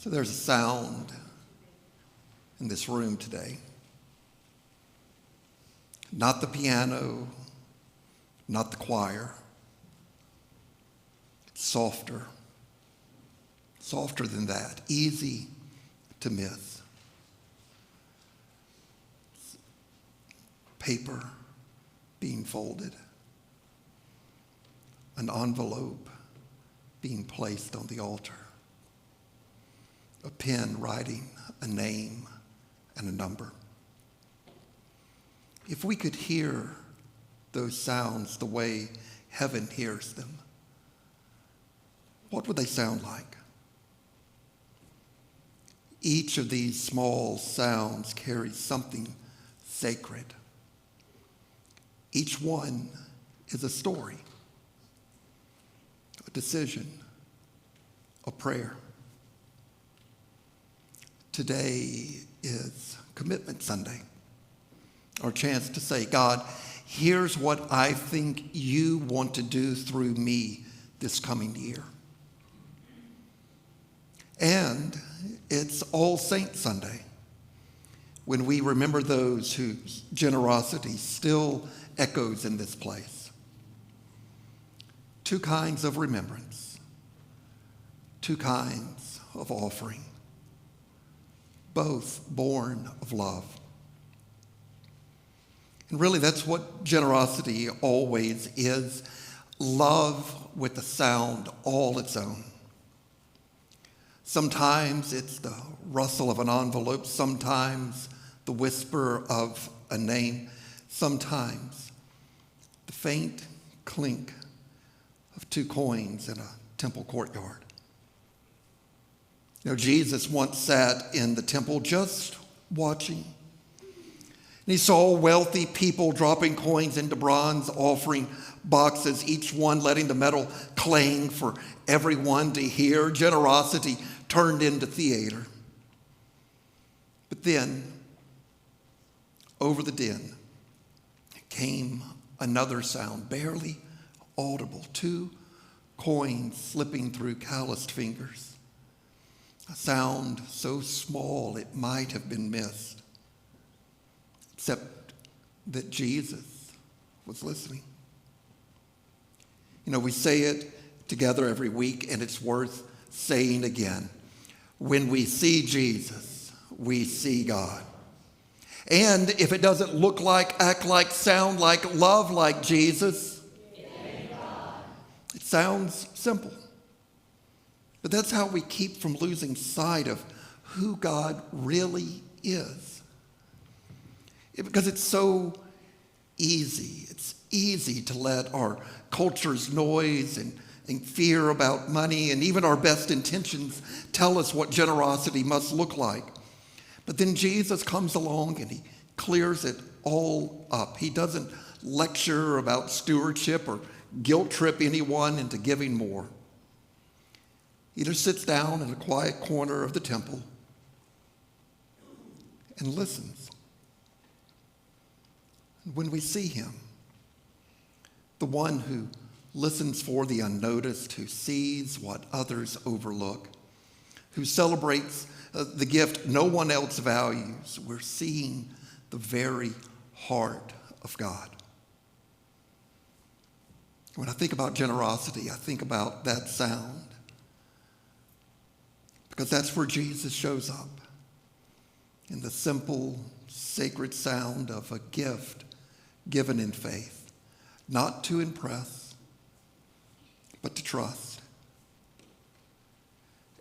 So there's a sound in this room today. Not the piano, not the choir. It's softer than that, easy to miss. Paper being folded, an envelope being placed on the altar, a pen writing a name and a number. If we could hear those sounds the way heaven hears them, what would they sound like? Each of these small sounds carries something sacred. Each one is a story, a decision, a prayer. Today is Commitment Sunday, our chance to say, God, here's what I think you want to do through me this coming year. And it's All Saints Sunday, when we remember those whose generosity still echoes in this place. Two kinds of remembrance, two kinds of offering, both born of love. And really, that's what generosity always is, love with a sound all its own. Sometimes it's the rustle of an envelope, sometimes the whisper of a name, sometimes the faint clink of 2 coins in a temple courtyard. You know, Jesus once sat in the temple just watching. And he saw wealthy people dropping coins into bronze offering boxes, each one letting the metal clang for everyone to hear. Generosity turned into theater. But then, over the din, came another sound, barely audible, 2 coins slipping through calloused fingers. A sound so small it might have been missed, except that Jesus was listening. You know, we say it together every week, and it's worth saying again. When we see Jesus, we see God. And if it doesn't look like, act like, sound like, love like Jesus, it sounds simple. But that's how we keep from losing sight of who God really is. Because it's so easy. It's easy to let our culture's noise and fear about money and even our best intentions tell us what generosity must look like. But then Jesus comes along and he clears it all up. He doesn't lecture about stewardship or guilt trip anyone into giving more. He just sits down in a quiet corner of the temple and listens. When we see him, the one who listens for the unnoticed, who sees what others overlook, who celebrates the gift no one else values, we're seeing the very heart of God. When I think about generosity, I think about that sound, because that's where Jesus shows up, in the simple, sacred sound of a gift given in faith, not to impress, but to trust.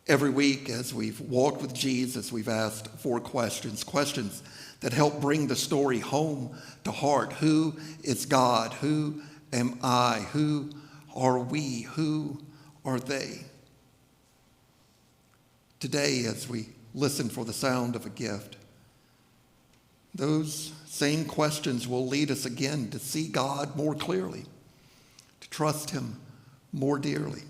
Every week as we've walked with Jesus, we've asked 4 questions that help bring the story home to heart. Who is God? Who am I? Who are we? Who are they? Today, as we listen for the sound of a gift, those same questions will lead us again to see God more clearly, to trust him more dearly,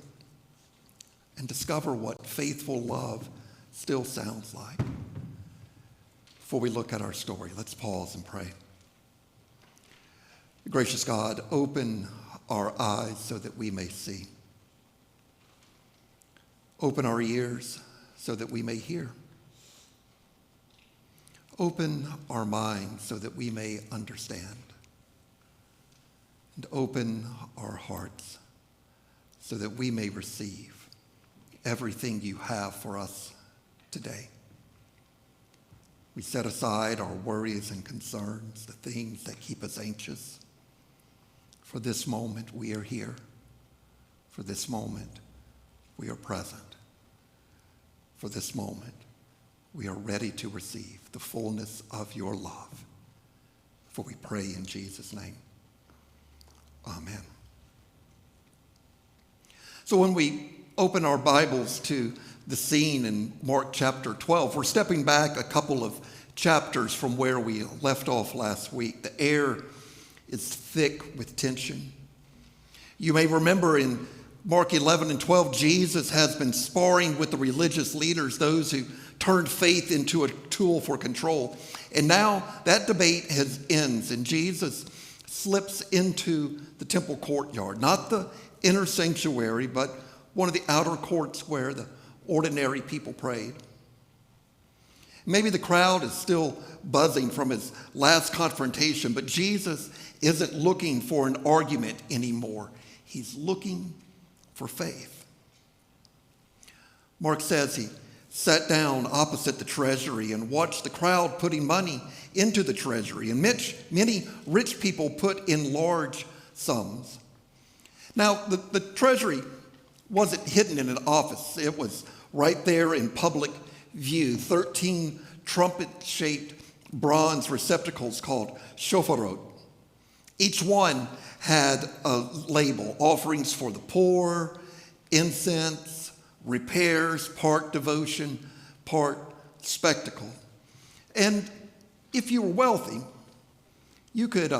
and discover what faithful love still sounds like. Before we look at our story, let's pause and pray. Gracious God, open our eyes so that we may see. Open our ears so that we may hear. Open our minds so that we may understand. And open our hearts so that we may receive everything you have for us today. We set aside our worries and concerns, the things that keep us anxious. For this moment, we are here. For this moment, we are present. For this moment, we are ready to receive the fullness of your love. For we pray in Jesus' name. Amen. So when we open our Bibles to the scene in Mark chapter 12, we're stepping back a couple of chapters from where we left off last week. The air is thick with tension. You may remember in Mark 11 and 12, Jesus has been sparring with the religious leaders, those who turned faith into a tool for control. And now that debate ends, and Jesus slips into the temple courtyard, not the inner sanctuary, but one of the outer courts where the ordinary people prayed. Maybe the crowd is still buzzing from his last confrontation, but Jesus isn't looking for an argument anymore. He's looking for faith. Mark says he sat down opposite the treasury and watched the crowd putting money into the treasury, and many rich people put in large sums. Now, the treasury wasn't hidden in an office. It was right there in public view. 13 trumpet-shaped bronze receptacles called shofar. Each one had a label: offerings for the poor, incense, repairs, part devotion, part spectacle. And if you were wealthy, you could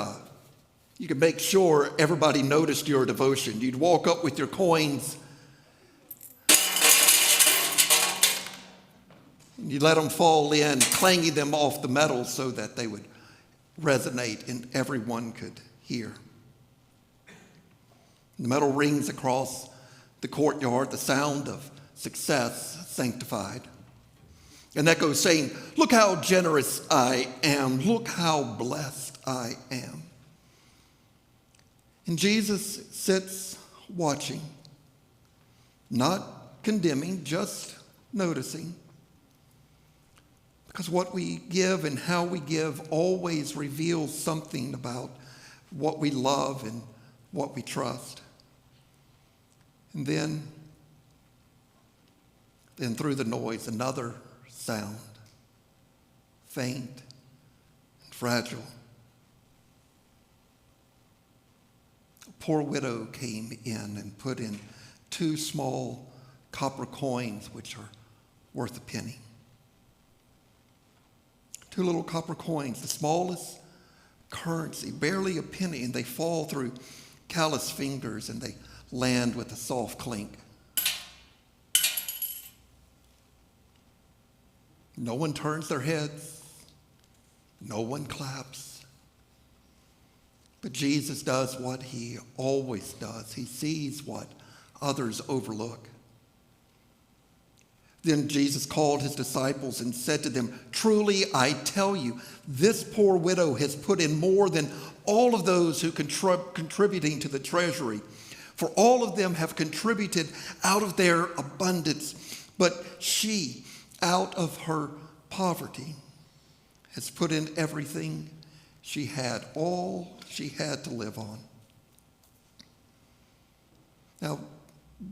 make sure everybody noticed your devotion. You'd walk up with your coins, and you'd let them fall in, clanging them off the metal so that they would resonate and everyone could hear. The metal rings across the courtyard, the sound of success sanctified. And that goes saying, "Look how generous I am. Look how blessed I am." And Jesus sits watching, not condemning, just noticing. Because what we give and how we give always reveals something about what we love and what we trust. And then through the noise, another sound, faint and fragile. A poor widow came in and put in 2 small copper coins, which are worth a penny. 2 little copper coins, the smallest currency, barely a penny, and they fall through callous fingers and they land with a soft clink. No one turns their heads. No one claps. But Jesus does what he always does. He sees what others overlook. Then Jesus called his disciples and said to them, "Truly I tell you, this poor widow has put in more than all of those who contributing to the treasury. For all of them have contributed out of their abundance, but she, out of her poverty, has put in everything she had, all she had to live on." Now,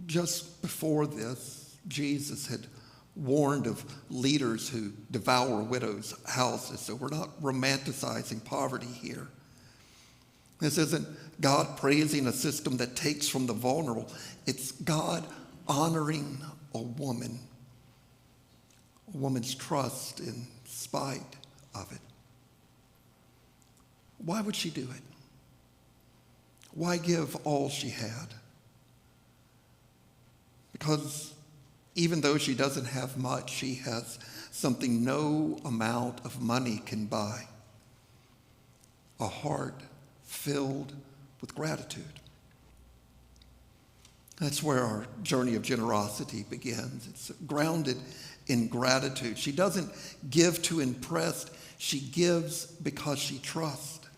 just before this, Jesus had warned of leaders who devour widows' houses. So we're not romanticizing poverty here. This isn't God praising a system that takes from the vulnerable. It's God honoring a woman's trust in spite of it. Why would she do it? Why give all she had? Because even though she doesn't have much, she has something no amount of money can buy: a heart filled with gratitude. That's where our journey of generosity begins. It's grounded in gratitude. She doesn't give to impress. She gives because she trusts.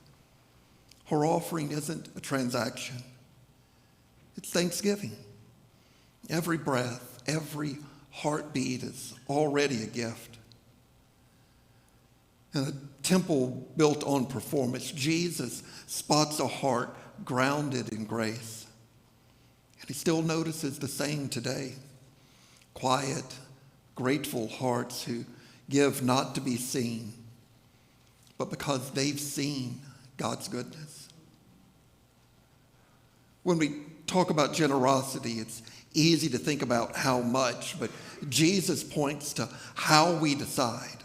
Her offering isn't a transaction. It's thanksgiving. Every breath, every heartbeat is already a gift. In a temple built on performance, Jesus spots a heart grounded in grace. And he still notices the same today. Quiet, grateful hearts who give not to be seen, but because they've seen God's goodness. When we talk about generosity, it's easy to think about how much, but Jesus points to how we decide.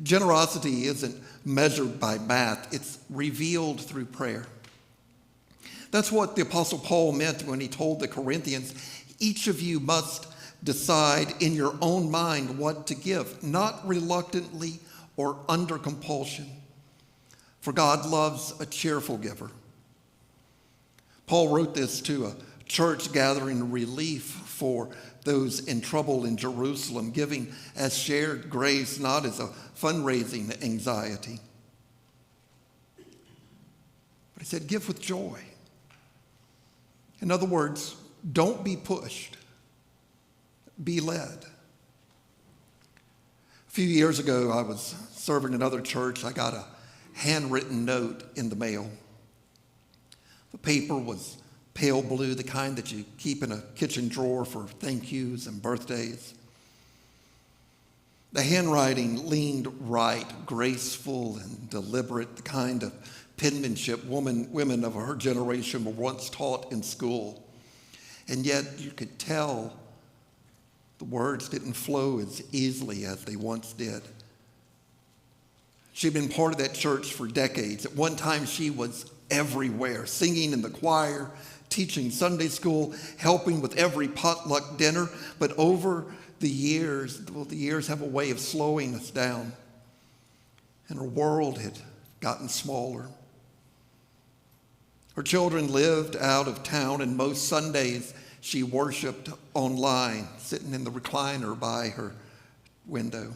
Generosity isn't measured by math, it's revealed through prayer. That's what the Apostle Paul meant when he told the Corinthians, each of you must decide in your own mind what to give, not reluctantly or under compulsion. For God loves a cheerful giver. Paul wrote this to a church gathering relief for those in trouble in Jerusalem, giving as shared grace, not as a fundraising anxiety. But he said, give with joy. In other words, don't be pushed, be led. A few years ago, I was serving another church. I got a handwritten note in the mail. The paper was pale blue, the kind that you keep in a kitchen drawer for thank yous and birthdays. The handwriting leaned right, graceful and deliberate, the kind of penmanship women of her generation were once taught in school. And yet you could tell the words didn't flow as easily as they once did. She'd been part of that church for decades. At one time, she was everywhere, singing in the choir, teaching Sunday school, helping with every potluck dinner. But over the years have a way of slowing us down. And her world had gotten smaller. Her children lived out of town, and most Sundays she worshiped online, sitting in the recliner by her window.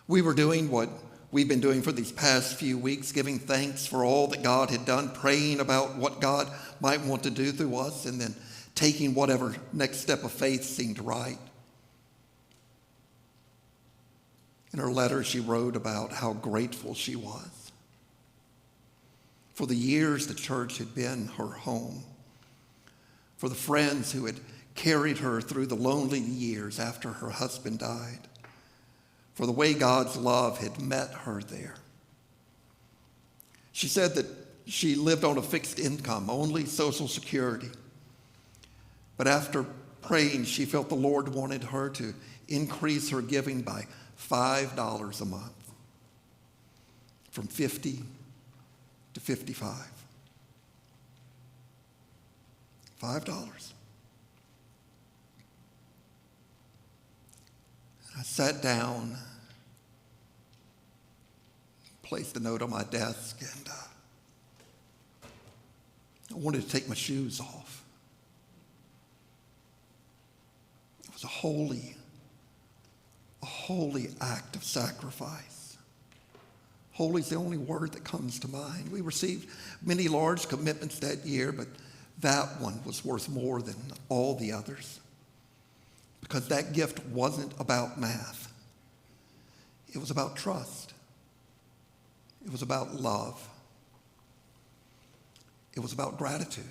We were doing what we've been doing for these past few weeks, giving thanks for all that God had done, praying about what God might want to do through us, and then taking whatever next step of faith seemed right. In her letter, she wrote about how grateful she was for the years the church had been her home, for the friends who had carried her through the lonely years after her husband died, for the way God's love had met her there. She said that she lived on a fixed income, only Social Security. But after praying, she felt the Lord wanted her to increase her giving by $5 a month, from $50 to $55. $5. I sat down, placed a note on my desk, and I wanted to take my shoes off. It was a holy act of sacrifice. Holy is the only word that comes to mind. We received many large commitments that year, but that one was worth more than all the others, because that gift wasn't about math. It was about trust. It was about love. It was about gratitude.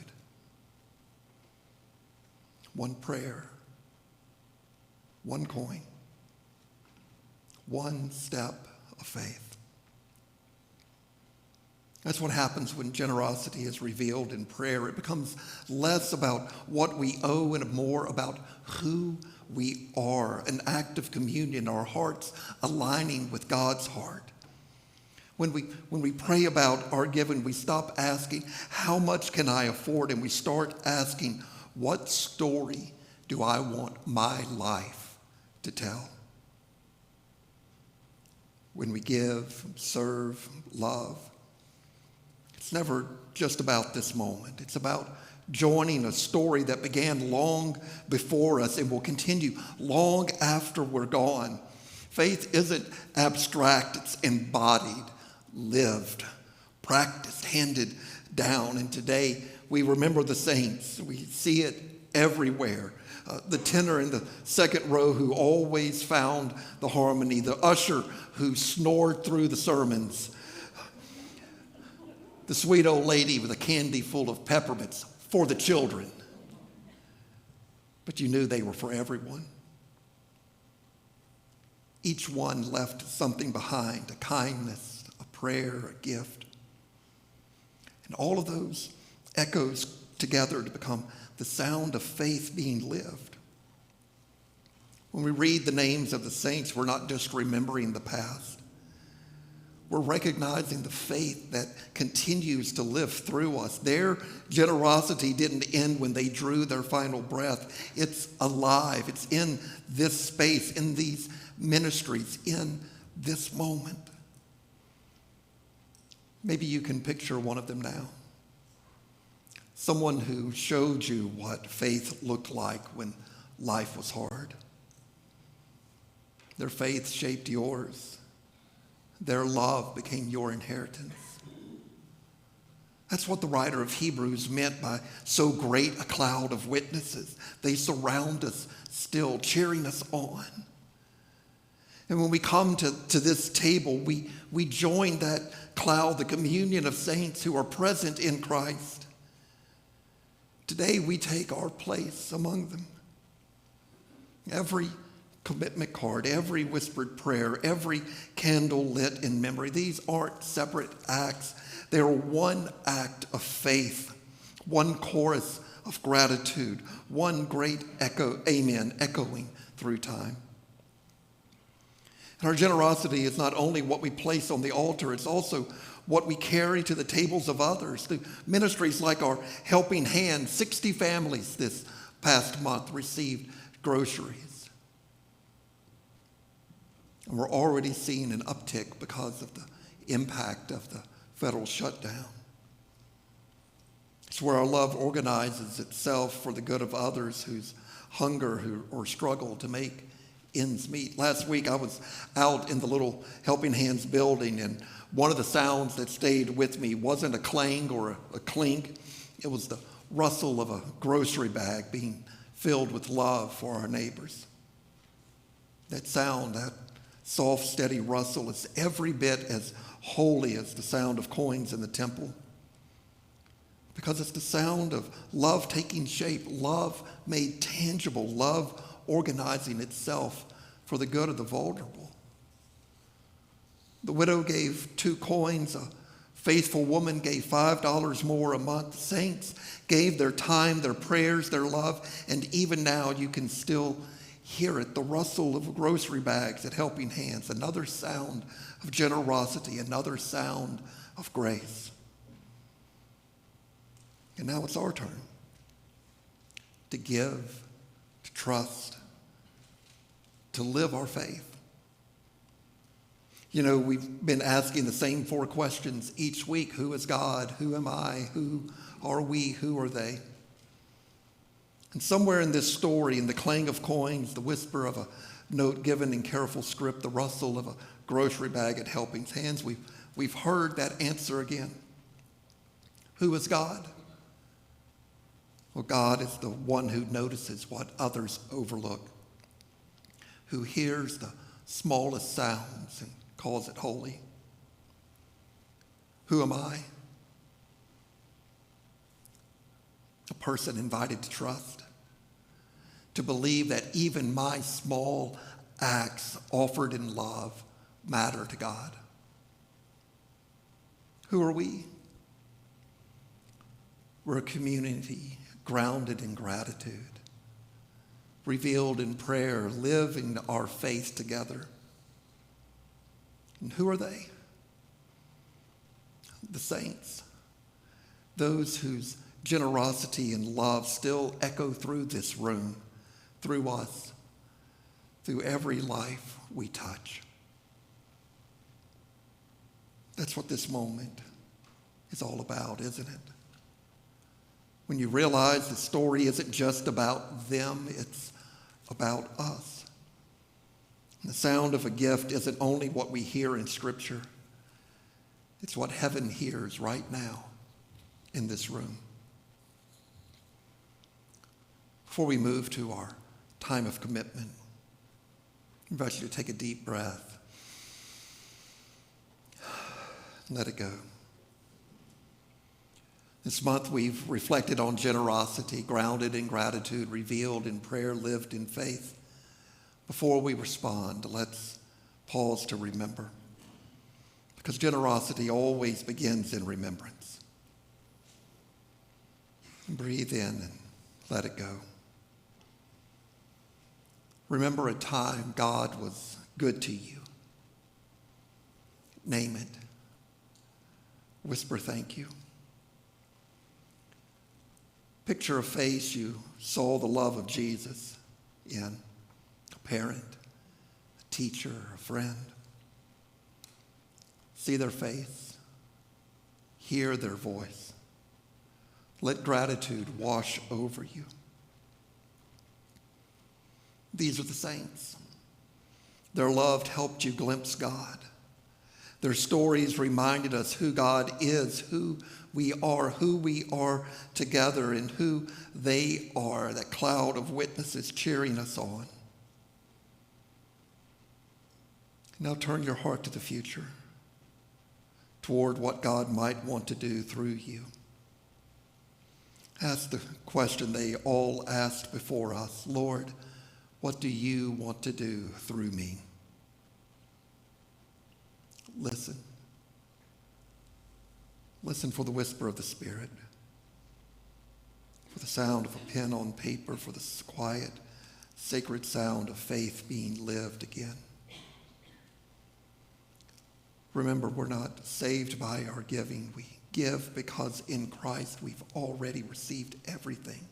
One prayer, one coin, one step of faith. That's what happens when generosity is revealed in prayer. It becomes less about what we owe and more about who we are, an act of communion, our hearts aligning with God's heart. When we pray about our giving, we stop asking, how much can I afford? And we start asking, what story do I want my life to tell? When we give, serve, love, it's never just about this moment. It's about joining a story that began long before us and will continue long after we're gone. Faith isn't abstract, it's embodied, lived, practiced, handed down. And today we remember the saints. We see it everywhere. The tenor in the second row who always found the harmony, the usher who snored through the sermons, the sweet old lady with a candy full of peppermints for the children. But you knew they were for everyone. Each one left something behind, a kindness, a prayer, a gift. And all of those echoes together to become the sound of faith being lived. When we read the names of the saints, we're not just remembering the past. We're recognizing the faith that continues to live through us. Their generosity didn't end when they drew their final breath. It's alive. It's in this space, in these ministries, in this moment. Maybe you can picture one of them now. Someone who showed you what faith looked like when life was hard. Their faith shaped yours. Their love became your inheritance. That's what the writer of Hebrews meant by so great a cloud of witnesses. They surround us still, cheering us on. And when we come to this table, we join that cloud, the communion of saints who are present in Christ. Today we take our place among them. Every commitment card, every whispered prayer, every candle lit in memory, these aren't separate acts. They are one act of faith, one chorus of gratitude, one great echo, amen, echoing through time. And our generosity is not only what we place on the altar, it's also what we carry to the tables of others. Through ministries like our Helping Hand, 60 families this past month received groceries. And we're already seeing an uptick because of the impact of the federal shutdown. It's where our love organizes itself for the good of others whose hunger or struggle to make ends meet. Last week I was out in the little Helping Hands building, and one of the sounds that stayed with me wasn't a clang or a clink. It was the rustle of a grocery bag being filled with love for our neighbors. That sound, that soft, steady rustle is every bit as holy as the sound of coins in the temple, because it's the sound of love taking shape, love made tangible, love organizing itself for the good of the vulnerable. The widow gave 2 coins. A faithful woman gave $5 more a month. Saints gave their time, their prayers, their love, and even now you can still hear it, the rustle of grocery bags at Helping Hands, another sound of generosity, another sound of grace. And now it's our turn to give, to trust, to live our faith. You know, we've been asking the same 4 questions each week. Who is God? Who am I? Who are we? Who are they? And somewhere in this story, in the clang of coins, the whisper of a note given in careful script, the rustle of a grocery bag at Helping Hands, we've heard that answer again. Who is God? Well, God is the one who notices what others overlook, who hears the smallest sounds and calls it holy. Who am I? A person invited to trust, to believe that even my small acts offered in love matter to God. Who are we? We're a community grounded in gratitude, revealed in prayer, living our faith together. And who are they? The saints, those whose generosity and love still echo through this room, through us, through every life we touch. That's what this moment is all about, isn't it? when you realize the story isn't just about them, it's about us. And the sound of a gift isn't only what we hear in Scripture, it's what heaven hears right now in this room. Before we move to our time of commitment, I invite you to take a deep breath and let it go. This month we've reflected on generosity, grounded in gratitude, revealed in prayer, lived in faith. Before we respond, let's pause to remember, because generosity always begins in remembrance. Breathe in and let it go. Remember a time God was good to you. Name it. Whisper thank you. Picture a face you saw the love of Jesus in, a parent, a teacher, a friend. See their face, hear their voice. Let gratitude wash over you. These are the saints. Their love helped you glimpse God. Their stories reminded us who God is, who we are together, and who they are, that cloud of witnesses cheering us on. Now turn your heart to the future, toward what God might want to do through you. Ask the question they all asked before us: Lord, what do you want to do through me? Listen. Listen for the whisper of the Spirit, for the sound of a pen on paper, for the quiet, sacred sound of faith being lived again. Remember, we're not saved by our giving. We give because in Christ we've already received everything.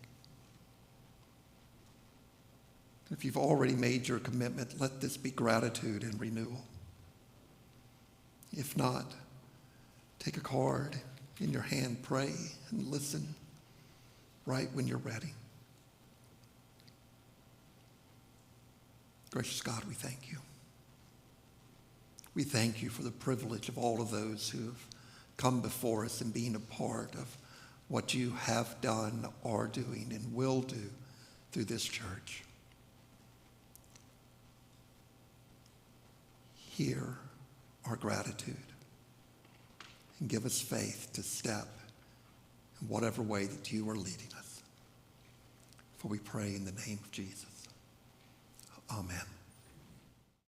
If you've already made your commitment, let this be gratitude and renewal. If not, take a card in your hand, pray, and listen right when you're ready. Gracious God, we thank you. We thank you for the privilege of all of those who have come before us and being a part of what you have done, are doing, and will do through this church. Hear our gratitude and give us faith to step in whatever way that you are leading us. For we pray in the name of Jesus. Amen.